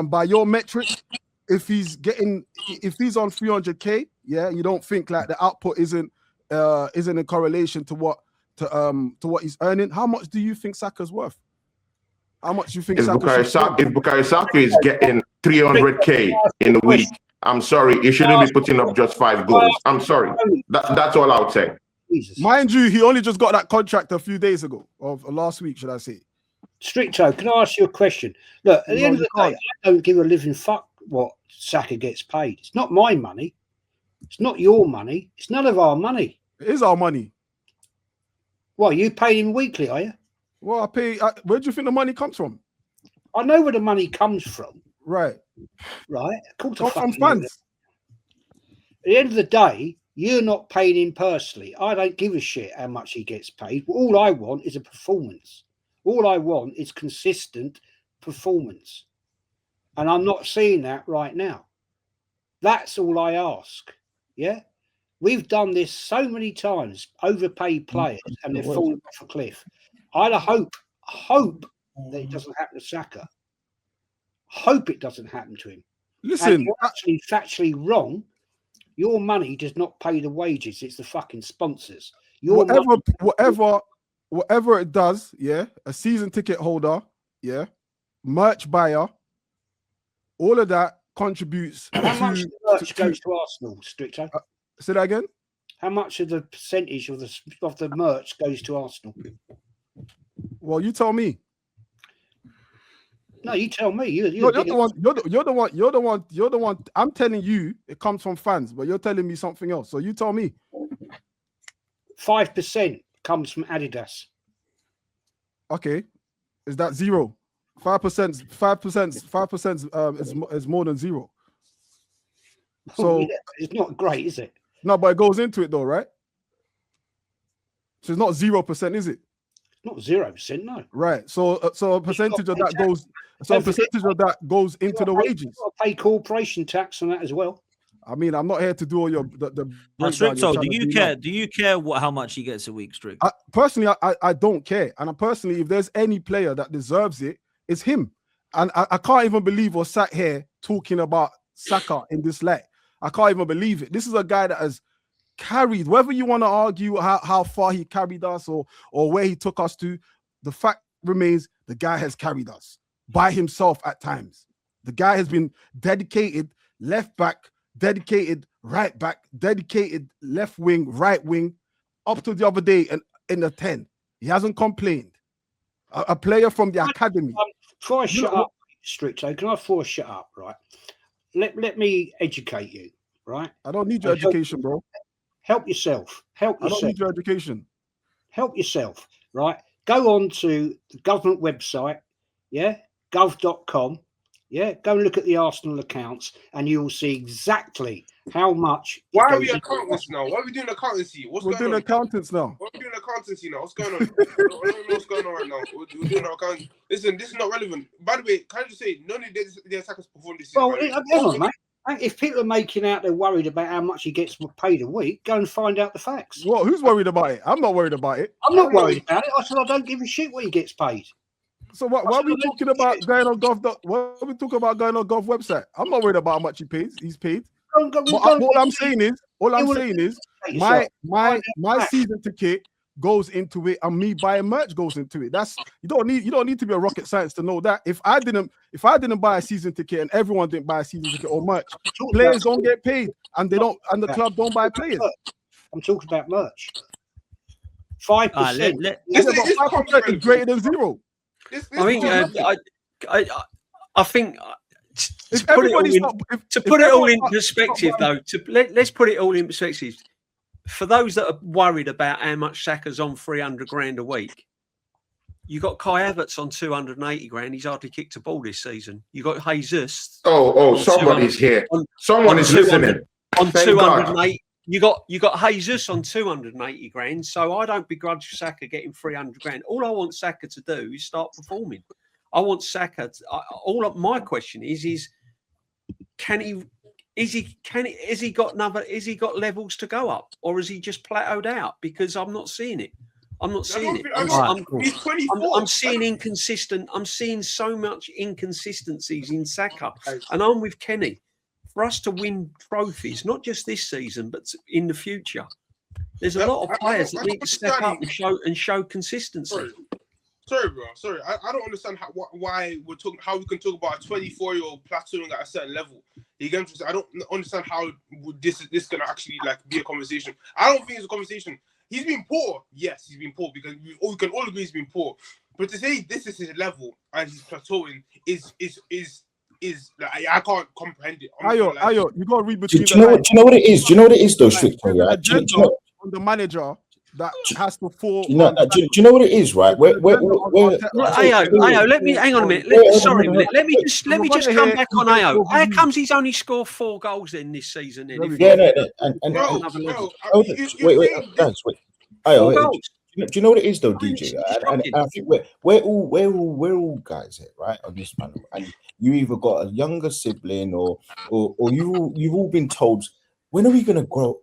by your metric, if he's on 300k, yeah, you don't think like the output isn't in correlation to what he's earning. How much do you think Saka's worth? How much do you think if Bukayo Saka is getting 300k in a week, I'm sorry, he shouldn't be putting up just 5 goals. I'm sorry. That's all I would say. Jesus. Mind you, he only just got that contract a few days ago, or last week, should I say? Stricto, can I ask you a question? Look, at the end of the day, I don't give a living fuck what Saka gets paid. It's not my money. It's not your money. It's none of our money. It is our money. Well, you pay him weekly, are you? Well, I pay. Where do you think the money comes from? I know where the money comes from. Right. Right. From fans. At the end of the day, you're not paying him personally. I don't give a shit how much he gets paid. All I want is a performance. All I want is consistent performance. And I'm not seeing that right now. That's all I ask. Yeah? We've done this so many times, overpaid players, and they've fallen off a cliff. I hope that it doesn't happen to Saka. Hope it doesn't happen to him. Listen, and you're actually factually wrong. Your money does not pay the wages. It's the fucking sponsors. Whatever it does, yeah, a season ticket holder, yeah, merch buyer, all of that contributes. How much of the merch goes to Arsenal, Stricto? Say that again. How much of the percentage of the merch goes to Arsenal? Well, you tell me. No, you tell me. You're the one. I'm telling you, it comes from fans, but you're telling me something else. So you tell me. 5% comes from Adidas. Okay, is that 0? 5%. 5% is more than 0. So yeah, it's not great, is it? No, but it goes into it though, right? So it's not 0%, is it? Not 0%, no. Right. So a percentage of that goes. So a percentage of that goes into the wages. You've got to pay corporation tax on that as well. I mean, I'm not here to do all your the Stricto, do you care? Do you care how much he gets a week, Strict? Personally, I don't care. And personally, if there's any player that deserves it, it's him. And I can't even believe we're sat here talking about Saka in this light. I can't even believe it. This is a guy that has carried, whether you want to argue how far he carried us or where he took us to, the fact remains the guy has carried us by himself at times. The guy has been dedicated left back, dedicated right back, dedicated left wing, right wing, up to the other day and in the 10. He hasn't complained. A player from the academy. Before I shut up, Stricto, can I force shut up, right? Let me educate you, right? I don't need your education, bro. Help yourself. Help yourself. I don't need your education. Help yourself, right? Go on to the government website, yeah, gov.com, yeah. Go and look at the Arsenal accounts, and you will see exactly how much. Why are we accountants now? Why are we doing accountancy? We're doing accountants now. Why are we doing accountancy now? What's going on? I don't know what's going on right now. We're doing accounting. Listen, this is not relevant. By the way, can I just say, none of the attackers performed this season. Well, mate. If people are making out they're worried about how much he gets paid a week, go and find out the facts. Well, who's worried about it? I'm not worried about it. I'm not worried about it. I said I don't give a shit what he gets paid. So why are we talking about going on Gov? What are we talking about going on Gov website? I'm not worried about how much he pays. He's paid. All I'm saying is, my season ticket goes into it, and me buying merch goes into it. That's you don't need to be a rocket science to know that. If I didn't buy a season ticket and everyone didn't buy a season ticket or merch, players don't get paid, and they don't, and the club don't buy players. I'm talking about merch. 5%. 5% is greater than 0. I think to put it all in perspective, though, let's put it all in perspective. For those that are worried about how much Saka's on 300 grand a week, you got Kai Havertz on 280 grand. He's hardly kicked a ball this season. You got Jesus. Somebody's here. Someone is listening. On 208. You got Jesus on 280 grand. So I don't begrudge Saka getting 300 grand. All I want Saka to do is start performing. I want Saka. My question is can he? Has he got levels to go up, or has he just plateaued out? Because I'm not seeing it. I'm not seeing it. He's 24. I'm seeing inconsistent. I'm seeing so much inconsistencies in Saka, and I'm with Kenny. For us to win trophies, not just this season, but in the future, there's a lot of players that need to step up and show consistency. Sorry, bro. Sorry, I don't understand why we're talking. How we can talk about a 24-year-old plateauing at a certain level. You get what I don't understand how this can actually like be a conversation. I don't think it's a conversation. He's been poor. Yes, he's been poor because we can all agree he's been poor. But to say this is his level and he's plateauing is like, I can't comprehend it. Ayo, you got to read between. Do you know what it is? Do you know what it is though, Stricto? Right? On the manager that has to fall. Do you know what it is, right? Ayo, let me hang on a minute. Let me just come back on Ayo. How comes he's only scored 4 goals then this season? Then wait, guys, wait. Ayo, do you know what it is though, DJ? And I think we're all guys here, right, on this panel. And you either got a younger sibling or you've all been told, when are we gonna grow?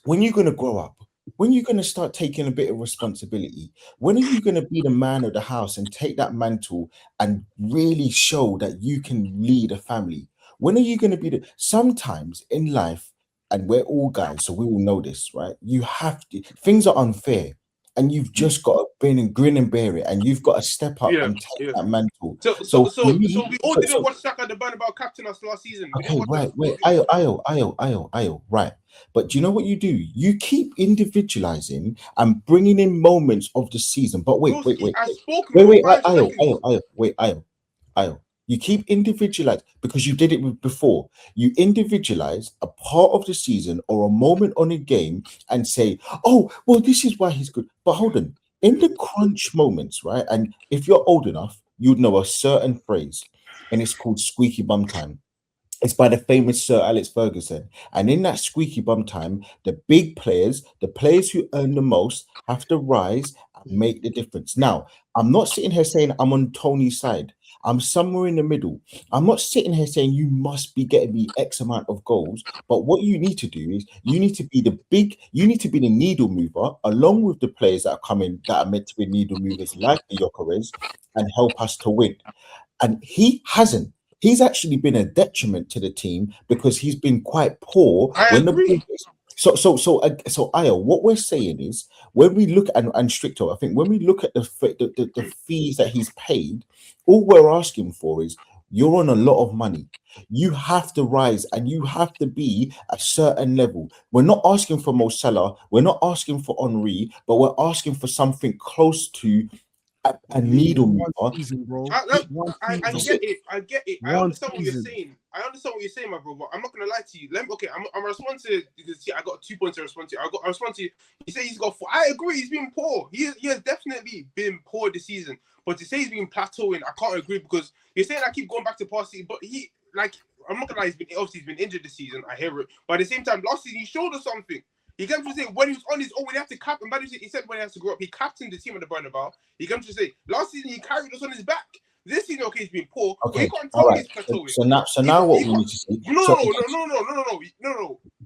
When are you gonna grow up? When are you going to start taking a bit of responsibility? When are you going to be the man of the house and take that mantle and really show that you can lead a family? When are you going to be sometimes in life, and we're all guys, so we all know this, right? You have to, things are unfair. And you've just got to grin and bear it, and you've got to step up and take that mantle. So we all didn't watch Saka the Bernabeu captain us last season. Okay, right. Wait, Ayo, right. But do you know what you do? You keep individualizing and bringing in moments of the season. But wait, Ayo. You keep individualize because you did it before. You individualize a part of the season or a moment on a game and say, oh, well, this is why he's good. But hold on, in the crunch moments, right? And if you're old enough, you'd know a certain phrase, and it's called squeaky bum time. It's by the famous Sir Alex Ferguson. And in that squeaky bum time, the big players, the players who earn the most, have to rise and make the difference. Now, I'm not sitting here saying I'm on Tony's side. I'm somewhere in the middle. I'm not sitting here saying you must be getting me X amount of goals. But what you need to do is you need to be the needle mover along with the players that are coming that are meant to be needle movers like the Gyökeres and help us to win. And he hasn't. He's actually been a detriment to the team because he's been quite poor. So, Ayo, what we're saying is when we look at and Stricto, I think when we look at the fees that he's paid, all we're asking for is you're on a lot of money. You have to rise and you have to be a certain level. We're not asking for Mo Salah, we're not asking for Henry, but we're asking for something close to a needle mover. I get it. I understand what you're saying. My bro. But I'm not gonna lie to you. I'm responding to because I got 2 points to respond to. I respond to you. You say he's got 4. I agree. He's been poor. He has definitely been poor this season. But to say he's been plateauing, I can't agree because you're saying I keep going back to past season. But I'm not gonna lie. He's been injured this season. I hear it. But at the same time, last season he showed us something. He came to say when he was on his own, when he had to captain. He said when he has to grow up, he captained the team at the Bernabeu. He came to say last season he carried us on his back. This season, okay, he's been poor. Okay, he can't tell me he's plateauing. So now what we need to see? No.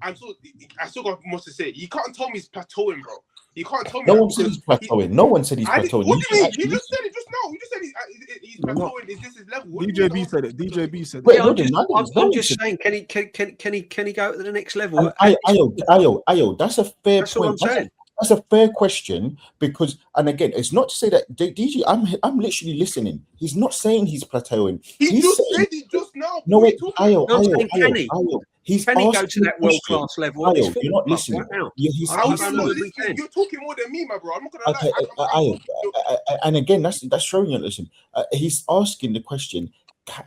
I still got more to say. You can't tell me he's plateauing, bro. You can't tell me. No one said he's plateauing. No one said he's plateauing. What do you mean? You just said it just now. You just said he's plateauing. Is this his level? DJB said it. DJB said it. Wait, I'm just saying, can he go to the next level? Ayo, that's a fair That's point. What I'm saying. That's a fair question because, and again, it's not to say that DJ. I'm literally listening. He's not saying he's plateauing. He just said it just now. No wait, Ayo. He's can he go to that world class level? Ayo, you're not listening. Right you're talking more than me, my bro. I'm not gonna lie. And again, that's showing you. Listen, he's asking the question.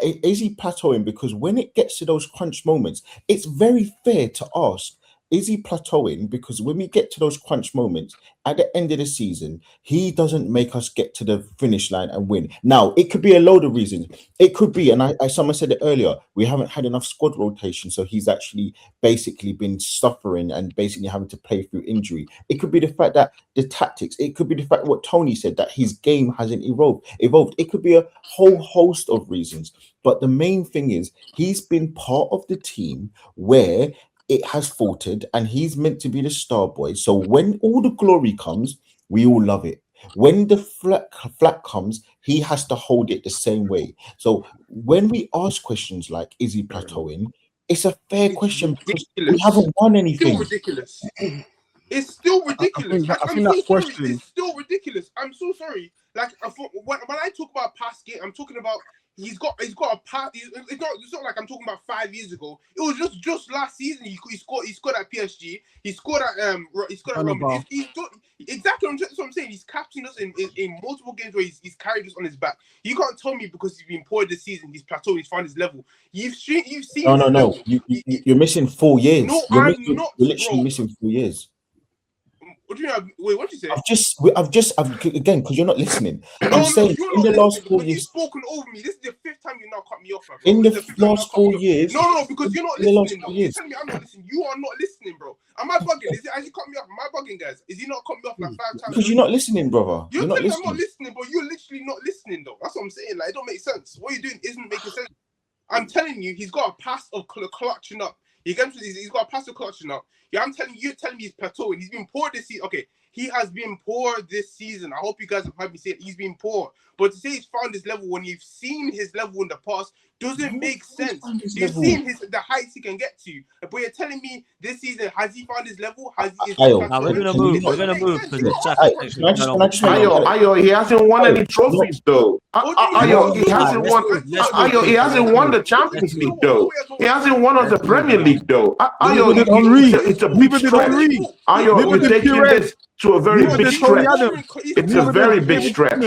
Is he plateauing? Because when it gets to those crunch moments, it's very fair to ask. Is he plateauing? Because when we get to those crunch moments at the end of the season, he doesn't make us get to the finish line and win. Now, it could be a load of reasons. It could be, and someone said it earlier, we haven't had enough squad rotation, so he's actually basically been suffering and basically having to play through injury. It could be the fact that the tactics, it could be the fact what Tony said, that his game hasn't evolved. It could be a whole host of reasons. But the main thing is he's been part of the team where it has faltered and he's meant to be the star boy. So when all the glory comes, we all love it. When the flat comes, he has to hold it the same way. So when we ask questions like, is he plateauing? It's a fair question because we haven't won anything. Still ridiculous. It's still ridiculous. I think that question. It's still ridiculous. I'm so sorry. Like when I talk about past game, I'm talking about he's got a past. It's not like I'm talking about 5 years ago. It was just last season. He scored at PSG. He scored at Roma. He's done exactly what I'm saying. He's captained us in multiple games where he's carried us on his back. You can't tell me because he's been poor this season. He's plateaued. He's found his level. You've seen. No. You're missing 4 years. No, you're not. You're literally missing 4 years. What do you mean? Wait, what did you say? I've again, because you're not listening. I'm saying in the last 4 years. You've spoken over me. This is the 5th time you now cut me off. Bro. In the last 4 years. No, because you're not listening. You're telling me I'm not listening. You are not listening, bro. Am I bugging? Is it as you cut me off? Am I bugging, guys? Is he not cut me off like 5 times? Because you're not listening, brother. You're telling me I'm not listening, but you're literally not listening, though. That's what I'm saying. Like, it don't make sense. What you're doing isn't making sense. I'm telling you, he's got a pass of clutching up. He's got a pass of clutching up. Yeah, you're telling me he's plateauing. He's been poor this season. Okay. He has been poor this season. I hope you guys have heard me say it. He's been poor. But to say he's found his level when you've seen his level in the past doesn't make sense. You've seen the heights he can get to. But you're telling me this season, has he found his level? We're going to move. We're going to move. Ayo, he hasn't won any trophies, though. Ayo, he hasn't won the Champions League, though. He hasn't won the Premier League, though. Ayo, it's a big stretch. Ayo, you're taking this to a very big stretch. It's a very big stretch.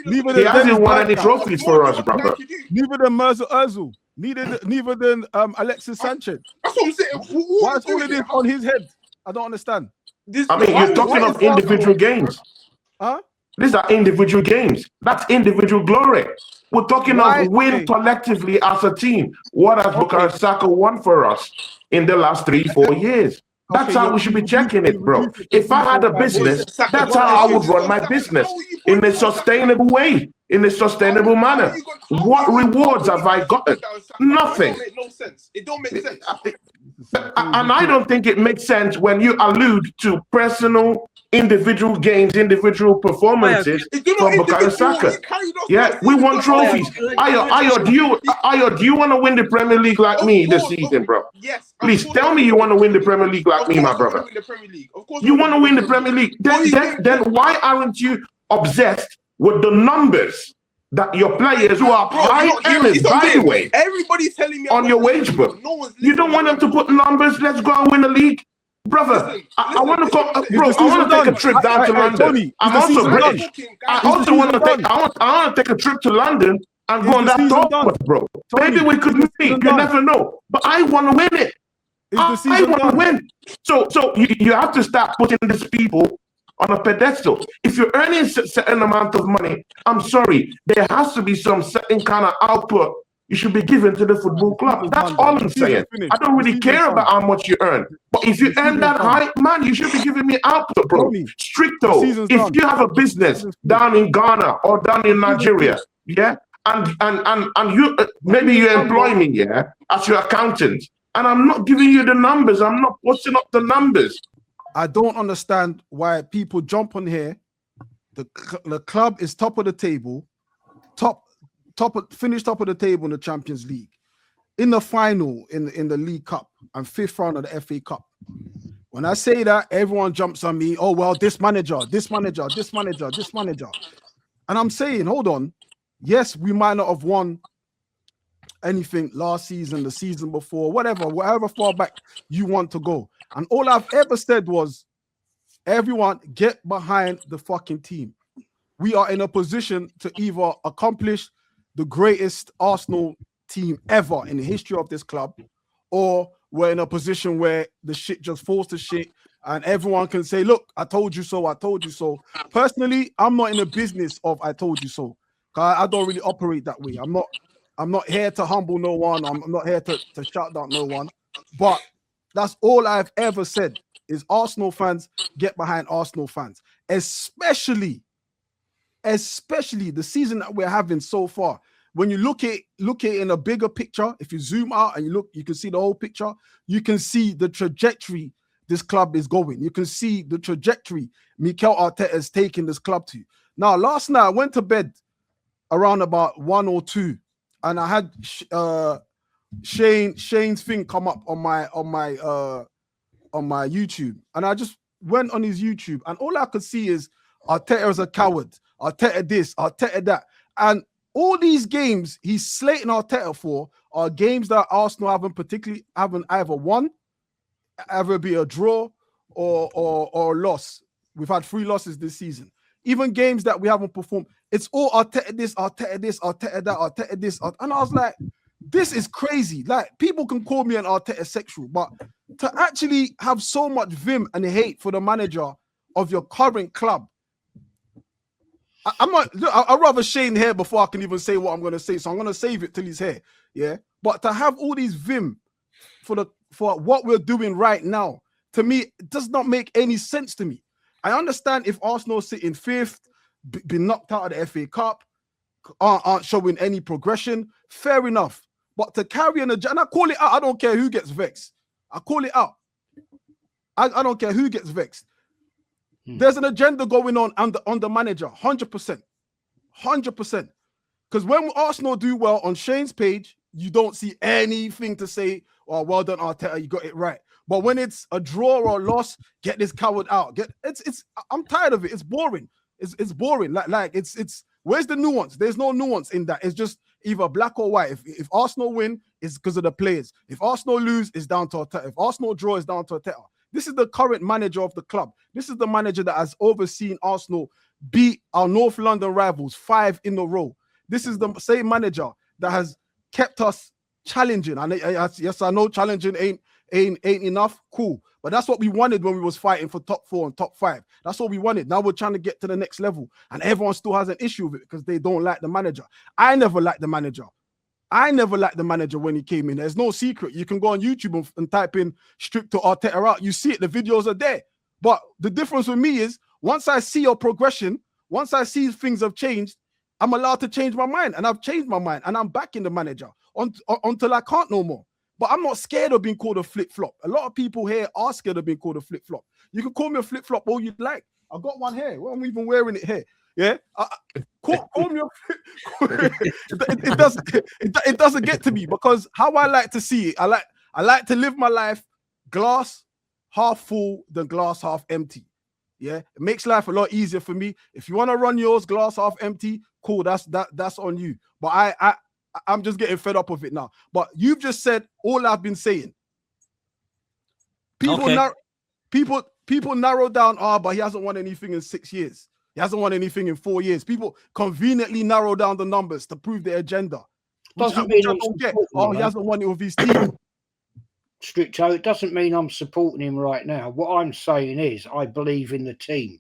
He hasn't won any trophies for us, brother. Neither than Mesut Ozil, neither than Alexis Sanchez. That's what I'm saying. Why is all of this on his head? I don't understand. I mean, you're talking of individual games. Huh? These are individual games. That's individual glory. We're talking of win collectively as a team. What has Bukayo Saka won for us in the last 3-4 years? That's how we should be checking it, bro. If I had a business, that's how I would run my business in a sustainable way, in a sustainable manner. What rewards have I gotten? Nothing. It don't make sense. And I don't think it makes sense when you allude to personal, individual games, individual performances from Bukayo Saka. Yeah, we won trophies. Ayo, do you want to win the Premier League like me this season, bro? Yes. Please tell me you want to win the Premier League like me, my brother. You want to win the Premier League. Then why aren't you obsessed with the numbers that your players who are high earners, by the way, everybody's telling me on your wage book? You don't want them to put numbers. Let's go and win the league. Brother, I want to go, bro. I want to take a trip down to London. Tony, I'm also British. I also want to take. I want to take a trip to London and go on that top, bro. Maybe we could meet. You never know. But I want to win it. I want to win. So you have to start putting these people on a pedestal. If you're earning a certain amount of money, I'm sorry, there has to be some certain kind of output you should be given to the football club. That's all I'm saying. I don't really care about how much you earn. But if you earn that high, man, you should be giving me output, bro. Stricto, if you have a business down in Ghana or down in Nigeria, yeah, and you maybe you employ me, yeah, as your accountant, and I'm not giving you the numbers, I'm not posting up the numbers. I don't understand why people jump on here. The club is top of the table, finished top of the table in the Champions League, in the final in the League Cup, and 5th round of the FA Cup. When I say that, everyone jumps on me. Oh well, this manager. And I'm saying, hold on. Yes, we might not have won anything last season, the season before, whatever far back you want to go. And all I've ever said was, everyone get behind the fucking team. We are in a position to either accomplish the greatest Arsenal team ever in the history of this club, or we're in a position where the shit just falls to shit and everyone can say, look, I told you so, I told you so. Personally, I'm not in the business of I told you so. I don't really operate that way. I'm not here to humble no one. I'm not here to shout down no one. But that's all I've ever said is Arsenal fans get behind Arsenal fans, especially the season that we're having so far. When you look at it in a bigger picture, if you zoom out and you can see the whole picture, you can see the trajectory this club is going. You can see the trajectory Mikel Arteta is taking this club to. Now, last night I went to bed around about 1 or 2, and I had Shane's thing come up on my YouTube, and I just went on his YouTube, and all I could see is Arteta is a coward, Arteta this, Arteta that, and all these games he's slating Arteta for are games that Arsenal haven't either won, either be a draw or loss. We've had 3 losses this season. Even games that we haven't performed, it's all Arteta this, Arteta this, Arteta that, Arteta this, and I was like, this is crazy. Like, people can call me an Arteta sexual, but to actually have so much vim and hate for the manager of your current club, I'm not. I'd rather Shane here before I can even say what I'm going to say. So I'm going to save it till he's here. Yeah, but to have all these vim for what we're doing right now, to me, it does not make any sense to me. I understand if Arsenal sit in 5th, been knocked out of the FA Cup, aren't showing any progression. Fair enough. But to carry an agenda, and I call it out. I don't care who gets vexed. I call it out. I don't care who gets vexed. There's an agenda going on the manager, 100%. 100%. Because when Arsenal do well on Shane's page, you don't see anything to say, oh, well done, Arteta, you got it right. But when it's a draw or a loss, get this coward out. I'm tired of it. It's boring. It's boring. Like it's where's the nuance? There's no nuance in that. It's just either black or white. If Arsenal win, it's because of the players. If Arsenal lose, it's down to Arteta. If Arsenal draw, it's down to Arteta. This is the current manager of the club. This is the manager that has overseen Arsenal beat our North London rivals 5 in a row. This is the same manager that has kept us challenging. And yes, I know challenging ain't enough. Cool. But that's what we wanted when we was fighting for top 4 and top 5. That's what we wanted. Now we're trying to get to the next level. And everyone still has an issue with it because they don't like the manager. I never liked the manager. When he came in. There's no secret. You can go on YouTube and type in strict to Arteta out. You see it. The videos are there. But the difference with me is once I see your progression, once I see things have changed, I'm allowed to change my mind. And I've changed my mind. And I'm backing the manager until I can't no more. But I'm not scared of being called a flip-flop. A lot of people here are scared of being called a flip-flop. You can call me a flip-flop all you'd like. I've got one here. Well, I'm even wearing it here. Yeah, call me it doesn't get to me because how I like to see it, I like to live my life glass half full than glass half empty. Yeah, it makes life a lot easier for me. If you want to run yours glass half empty, cool, that's on you. But I'm just getting fed up of it now. But you've just said all I've been saying. People narrow down, but he hasn't won anything in 6 years. He hasn't won anything in 4 years. People conveniently narrow down the numbers to prove their agenda. Doesn't mean I don't get. Oh, he hasn't won it with his team. Stricto, it doesn't mean I'm supporting him right now. What I'm saying is I believe in the team.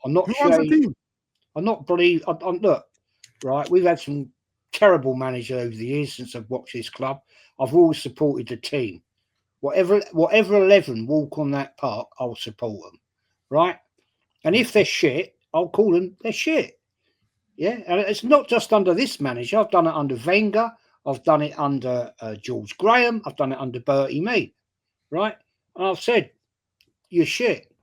I'm not sure. The team? I'm not believe. Look, right, we've had some terrible managers over the years since I've watched this club. I've always supported the team. Whatever 11 walk on that park, I'll support them. Right? And if they're shit, I'll call them they're shit. Yeah, and it's not just under this manager. I've done it under Wenger. I've done it under George Graham. I've done it under Bertie Mee. Right? And I've said, you're shit.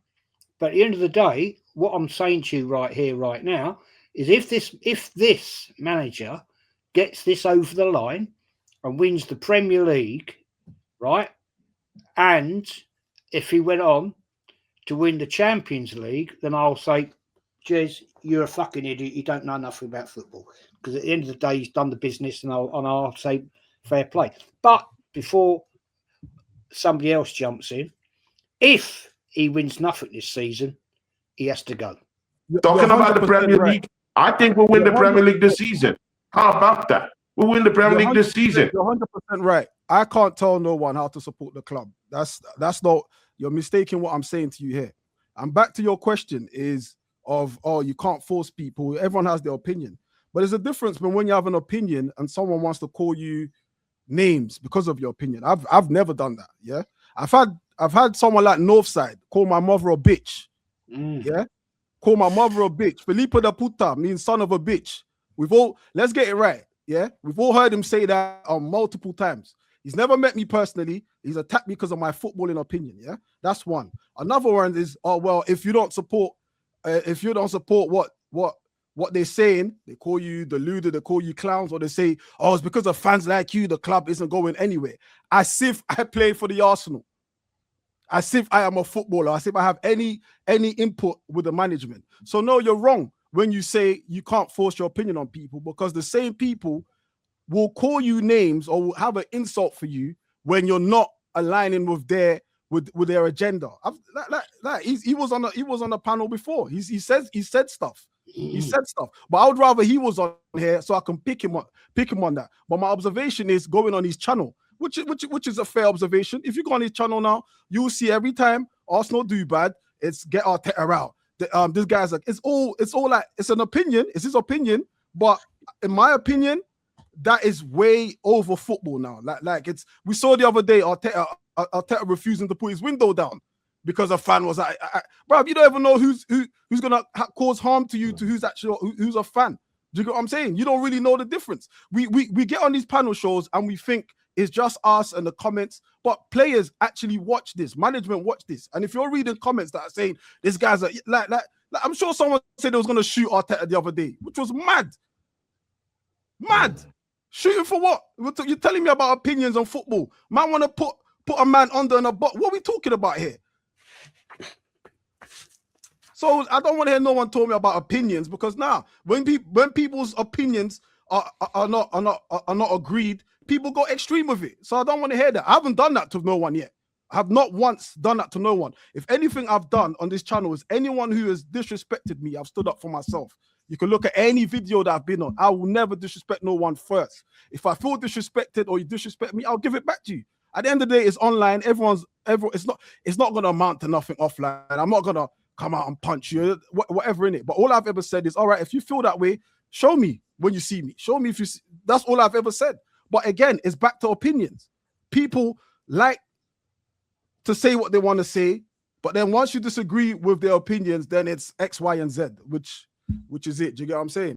But at the end of the day, what I'm saying to you right here, right now, is if this manager gets this over the line and wins the Premier League, right? And if he went on to win the Champions League, then I'll say, Jez, you're a fucking idiot. You don't know nothing about football. Because at the end of the day, he's done the business, and I'll say fair play. But before somebody else jumps in, if he wins nothing this season, he has to go. Talking about the Premier League, I think we'll win the Premier League this season. How about that? We'll win the Premier League this season. You're 100% right. I can't tell no one how to support the club. That's not. You're mistaking what I'm saying to you here. And back to your question is you can't force people. Everyone has their opinion. But there's a difference when you have an opinion and someone wants to call you names because of your opinion. I've never done that. Yeah. I've had someone like Northside call my mother a bitch. Yeah. Call my mother a bitch. Felipe da puta means son of a bitch. Let's get it right. Yeah. We've all heard him say that multiple times. He's never met me personally. He's attacked me because of my footballing opinion. Yeah, that's one. Another one is, oh well, if you don't support what they're saying, they call you deluded, they call you clowns, or they say, oh, it's because of fans like you, the club isn't going anywhere. As if I play for the Arsenal. As if I am a footballer. As if I have any input with the management. So no, you're wrong when you say you can't force your opinion on people, because the same people will call you names or will have an insult for you when you're not aligning with their agenda. He was on a panel before. He said stuff. He said stuff, but I would rather he was on here so I can pick him on that. But my observation is going on his channel, which is a fair observation. If you go on his channel now, you will see every time Arsenal do bad, it's get Arteta out. This guy's like, it's all like, it's an opinion, it's his opinion, but in my opinion, that is way over football now. Like we saw the other day Arteta refusing to put his window down because a fan was like, bro, you don't even know who's gonna cause harm to you, to who's a fan. Do you get what I'm saying? You don't really know the difference. We get on these panel shows and we think it's just us and the comments, but players actually watch this, management watch this. And if you're reading comments that are saying this guy's like I'm sure someone said they was gonna shoot Arteta the other day, which was mad. Shooting for what? You're telling me about opinions on football. Man want to put a man under in a box. What are we talking about here? So I don't want to hear no one talk me about opinions, because now when people's opinions are not agreed, people go extreme with it. So I don't want to hear that. I haven't done that to no one yet. I have not once done that to no one. If anything I've done on this channel is anyone who has disrespected me, I've stood up for myself. You can look at any video that I've been on. I will never disrespect no one first. If I feel disrespected or you disrespect me, I'll give it back to you. At the end of the day, it's online. It's not gonna amount to nothing offline. I'm not gonna come out and punch you, whatever in it. But all I've ever said is, all right, if you feel that way, show me when you see me. Show me if you see. That's all I've ever said. But again, it's back to opinions. People like to say what they want to say, but then once you disagree with their opinions, then it's X, Y, and Z, which is it. Do you get what I'm saying?